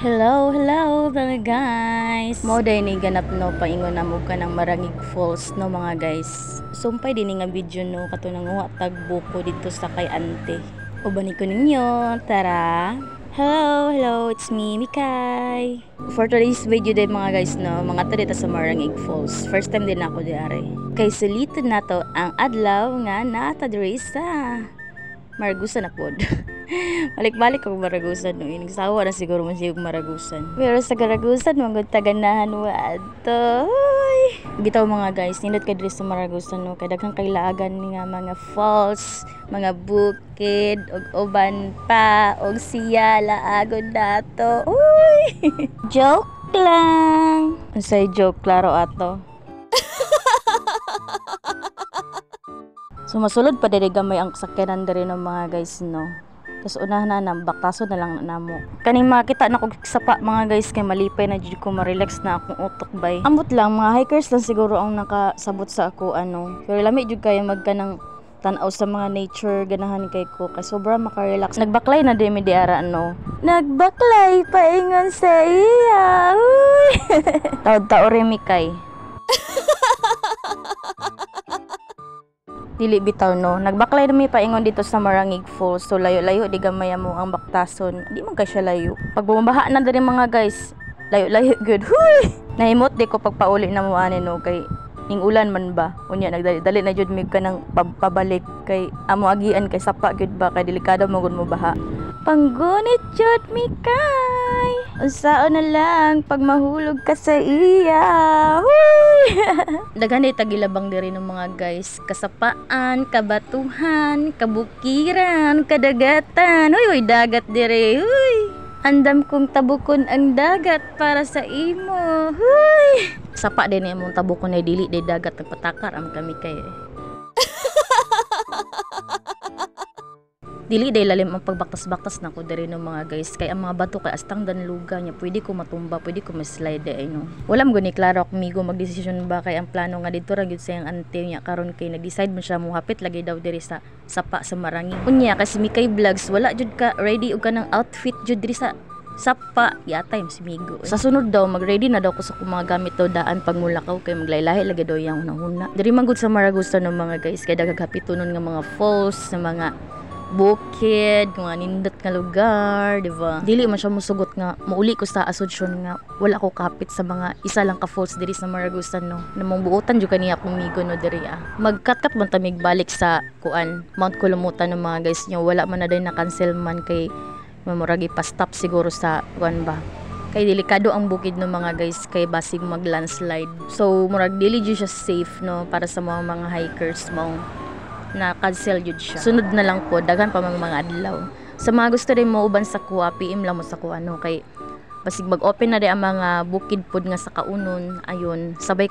Hello, hello mga guys. Mo day ni ganap no paingon na mo ka ng Marangig Falls no mga guys. Sumpay din nga video no kato nang tagbo ko dito sa kay ante. Ubani ko ninyo, tara. Hello, hello, it's me, Mikay. For today's video din mga guys no, mga dito sa Marangig Falls. First time din ako diare. Kay sulitud na to ang adlaw nga nata diri sa Maragusan na pod. Balik-balik ako Maragusan no. Nagsawa na siguro man siya Maragusan. Pero sa Maragusan, magod taganahan wa ato. Bitaw mga guys, nindot kay diri sa Maragusan no. Kay daghang kailagan nga mga falls, mga bukid, og uban pa, og siya laagod dato. Uy! Joke lang. Unsay joke klaro ato. So masulod pa diri gamay ang sakyanan diri ng mga guys no. Tapos unahan na baktaso na lang namo. Kaning makita na kog sapa mga guys kay malipay na jud ko ma-relax na akong utok bay. Ambot lang mga hikers lang siguro ang nakasabot sa ako ano. Pero lami jud kayo magkanang tan-aw sa mga nature ganahan kay ko kay sobra maka-relax. Nagbaklay na di mi diara no. Nagbaklay paingon sa iya. Taod-taod ri mi kay. Dili bitaw no. Nagbaklay na mi paingon dito sa Marangig Falls. So layo-layo di gamay mo ang baktason. Di man ka siya layo. Pag bumabaha na diri mga guys, layo-layo good. Huy! Nahimot di ko pagpauli na mo ani no kay ning ulan man ba. Unya nagdali na jud mig ka nang pabalik kay amo agian kay sapa gud ba kay delikado mo gud mo baha. Panggunit jud mi kay. Unsaon na lang pag mahulog ka sa iya. Daghan ay tagilabang diri ng mga guys. Kasapaan, kabatuhan, kabukiran, kadagatan. Uy, dagat diri. Uy. Andam kong tabukon ang dagat para sa imo. Uy. Sapa din imong tabukon ay dili di dagat nagpatakar am kami kay. Dili day lalim ang pagbaktas-baktas na ko diri ng mga guys kay ang mga bato kay astang danluga nya pwede ko matumba, pwede ko ma-slide ay no. Walam guni klaro ak migo magdesisyon ba kay ang plano nga dito ra gyud sayang ante nya karon kay nag-decide mo siya mo hapit lagi daw diri sa sapa sa Marangig. Unya kasi Mikay Vlogs wala jud ka ready og kanang outfit jud diri sa sapa yatay si migo. Sa sunod daw mag-ready na daw ko sa mga gamit daw daan pag mulakaw kay maglaylahi lagi daw yang unahuna. Diri man gud sa Maragusan ng mga guys kay dagagapitunon nga mga falls sa mga bukid, mga nindot nga lugar, di ba? Dili man siya musugot nga mauli ko sa asunsyon nga wala ko kapit sa mga isa lang ka falls diri sa Maragusan no. Namong buotan jud kaniya akong migo no diri ah. Magkat-kat man tamig balik sa kuan Mount Kulumutan ng mga guys nyo. Wala man na day na cancel man kay mamuragi pa stop siguro sa kuan ba. Kay delikado ang bukid no mga guys kay basig mag landslide. So murag dili jud siya safe no para sa mga hikers mo na cancel jud siya. Sunod na lang po daghan pa mga adlaw. Sa mga gusto rin mo uban sa kuha, PM lang mo sa kuha no kay basig mag-open na rin ang mga bukid pod nga sa kaunon. Ayun, sabay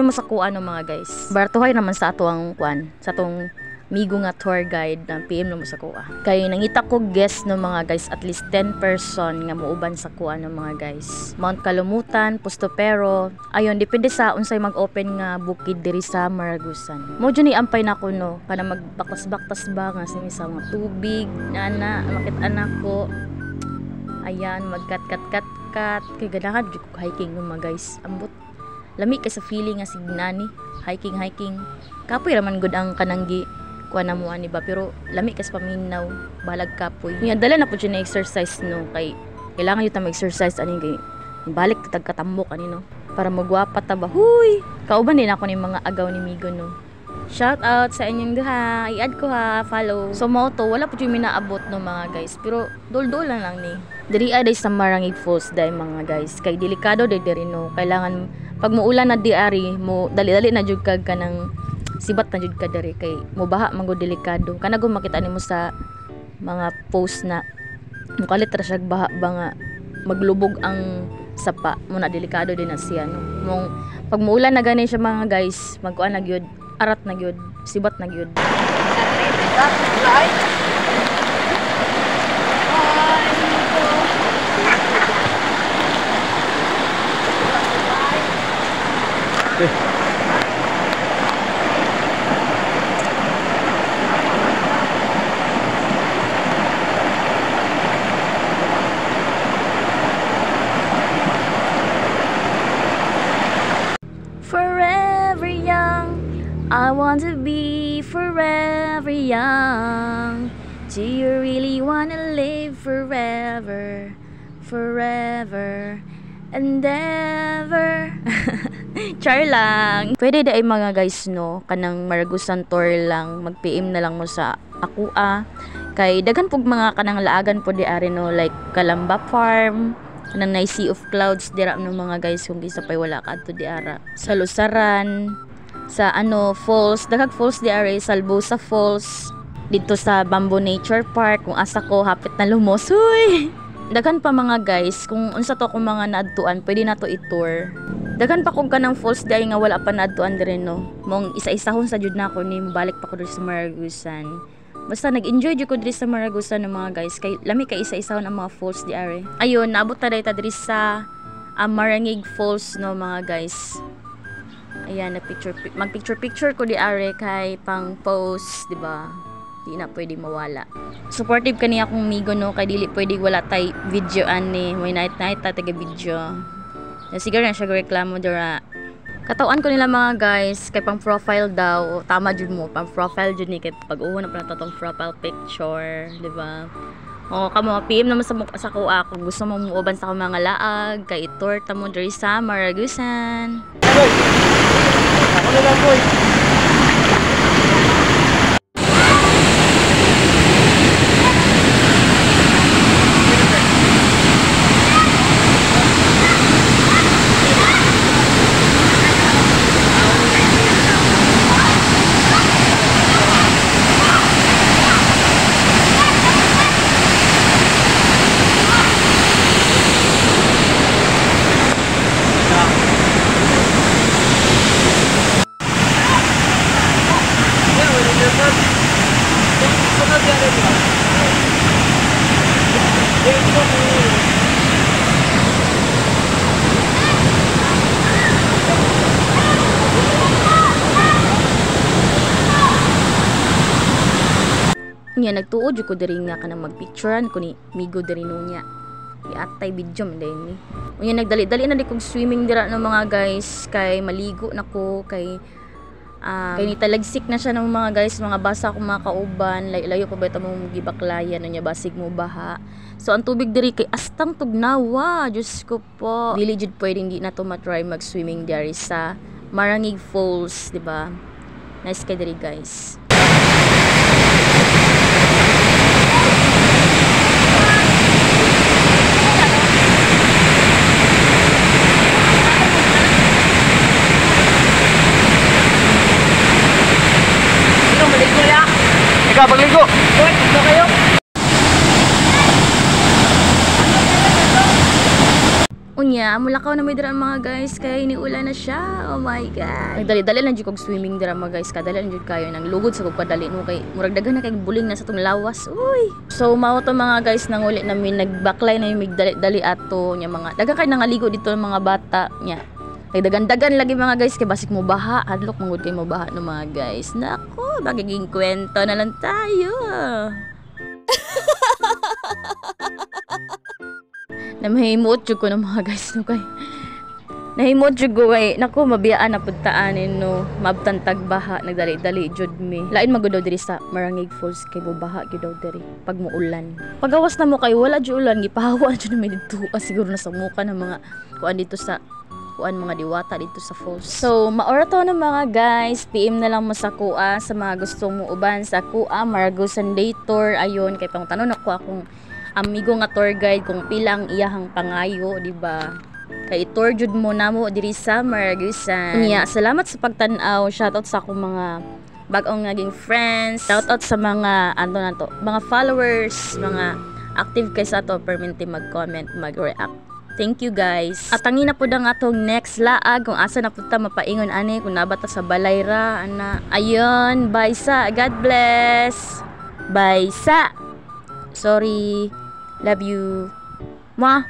mo sa kuha no mga guys. Bartuhay naman sa ato ang kuan, sa atong migo nga tour guide na PM lang mo sa kuha. Kay nangita ko guest no mga guys at least 10 person nga muuban sa kuha no mga guys. Mount Kalumutan, Pustopero, ayun depende sa unsay mag-open nga bukid diri sa Maragusan. Mo jud ni ampay nako no para magbaktas-baktas ba nga sa mga tubig nana makit-anak ko. Ayan magkat-kat-kat kay ganahan jud ko hiking no mga guys. Ambot lami kay sa feeling nga signani hiking kapoy raman gud ang kananggi kuha na mo ani ba pero lami kas paminaw balag kapoy nya dala na po siya na exercise no kay kailangan yun ta mag-exercise ani kay balik tag katambok ani no para magwapa ta ba huy kauban din ako ni mga agaw ni migo no. Shout out sa inyong duha i-add ko ha follow so mo to wala po siya minaabot no mga guys pero dol-dol lang ni diri aday sa Marangig Falls day mga guys kay delikado day diri no kailangan pag muulan na di ari mo dali-dali na jud kag kanang sibat na jud ka diri kay mubaha man gud delikado kana gud makita nimo sa mga post na mukalit ra siya baha ba nga maglubog ang sapa mo na delikado din na siya no mong pag muulan na gani siya mga guys magkuan na gyud arat na gyud sibat na gyud. I want to be forever young. Do you really wanna live forever, forever and ever? Char lang. Pwede da ay mga guys no, kanang Maragusan tour lang, mag-PM na lang mo sa ako kay daghan pug mga kanang laagan po di ari no, like Calamba Farm, kanang nice Sea of Clouds dira no mga guys kung gisa pay wala ka adto di ara. Sa Lusaran, sa falls, daghang falls di ari, Salbosa Falls, dito sa Bamboo Nature Park kung asa ko hapit na lumos. Huy! Daghan pa mga guys, kung unsa to kung mga naadtuan, pwede na to i-tour. Daghan pa kung kanang falls di nga wala pa naadtuan dire no. Mong isa-isahon sa jud nako ni mobalik pa ko diri sa Maragusan. Basta nag-enjoy jud ko diri sa Maragusan no mga guys. Kay lami kay isa-isahon ang mga falls di are. Ayun, naabot ta diri sa Marangig Falls no mga guys. Ayan, mag-picture ko di are kay pang post, di ba? Di na pwede mawala. Supportive kaniya akong migo no, kay dili pwede wala tay video ani. May night ta taga video. Siguro na siya reklamo dira. Katawan ko nila mga guys, kay pang profile daw, tama jud mo, pang profile jud ni kay pag-uho na pala tong profile picture, di ba? O kamo PM naman sa ko ako, gusto mo muuban sa akong mga laag, kay tour ta mo diri sa Maragusan. Ako na lang boy. Nya nagtuod jud ko diri nga kanang magpicturean ko ni migo diri no nya. Iatay video man din ni. Unya nagdali-dali na di kog swimming dira no mga guys, kay maligo nako kay nitalagsik na siya ng mga guys, mga basa akong mga kauban, layo pa ba ito mong gibaklayan nya basig mo baha. So ang tubig diri kay astang tugnawa, Diyos ko po. Dili jud pwedeng di na to matry mag-swimming diri sa Marangig Falls, di ba? Nice kay diri guys. Ikaw, pagligo! Wait, ito kayo? Unya, mulakaw na may dira mga guys, kaya iniulan na siya. Oh my god. Nagdali-dali lang jud kog swimming dira mga guys, kadali lang jud kayo nang lugod sa kog padali no kay murag daghan na kay buling na sa tong lawas. Uy. So mao to mga guys, nanguli namin nagbaklay na yung migdali-dali ato nya mga daghan kay nangaligo dito ng mga bata nya. Kay dagan-dagan lagi mga guys, kay basik mo baha, adlok mangud kay mo baha no mga guys. Nako, magiging kwento na lang tayo. Namahimot jud ko ng mga guys no kay. Nahimot jud ko kay nako mabiyaan na pudtaanin no, mabtantag baha, nagdali-dali jud mi. Lain magud daw diri sa Marangig Falls kay baha gyud daw diri pag muulan. Pagawas na mo kay wala jud ulan, gipahawa jud mi didto siguro na sa muka ng mga kuan dito sa mga diwata dito sa falls. So, maora to na mga guys. PM na lang mo sa kuha sa mga gustong mo uban sa kuha Maragusan Day Tour. Ayun, kay pang tanon ako akong amigo nga tour guide kung pilang iyahang pangayo, di ba? Kay tour jud mo namo diri sa Maragusan. Unya, salamat sa pagtan-aw. Shoutout sa akong mga bag-ong naging friends. Shoutout sa mga mga followers, mga active kay sa to, perminti mag-comment, mag-react. Thank you guys. At tangin na po ang atong next laag kung asa na po ta mapaingon ani kung nabata sa balay ra ana. Ayun, bye sa. God bless. Bye sa. Sorry. Love you. Mwah.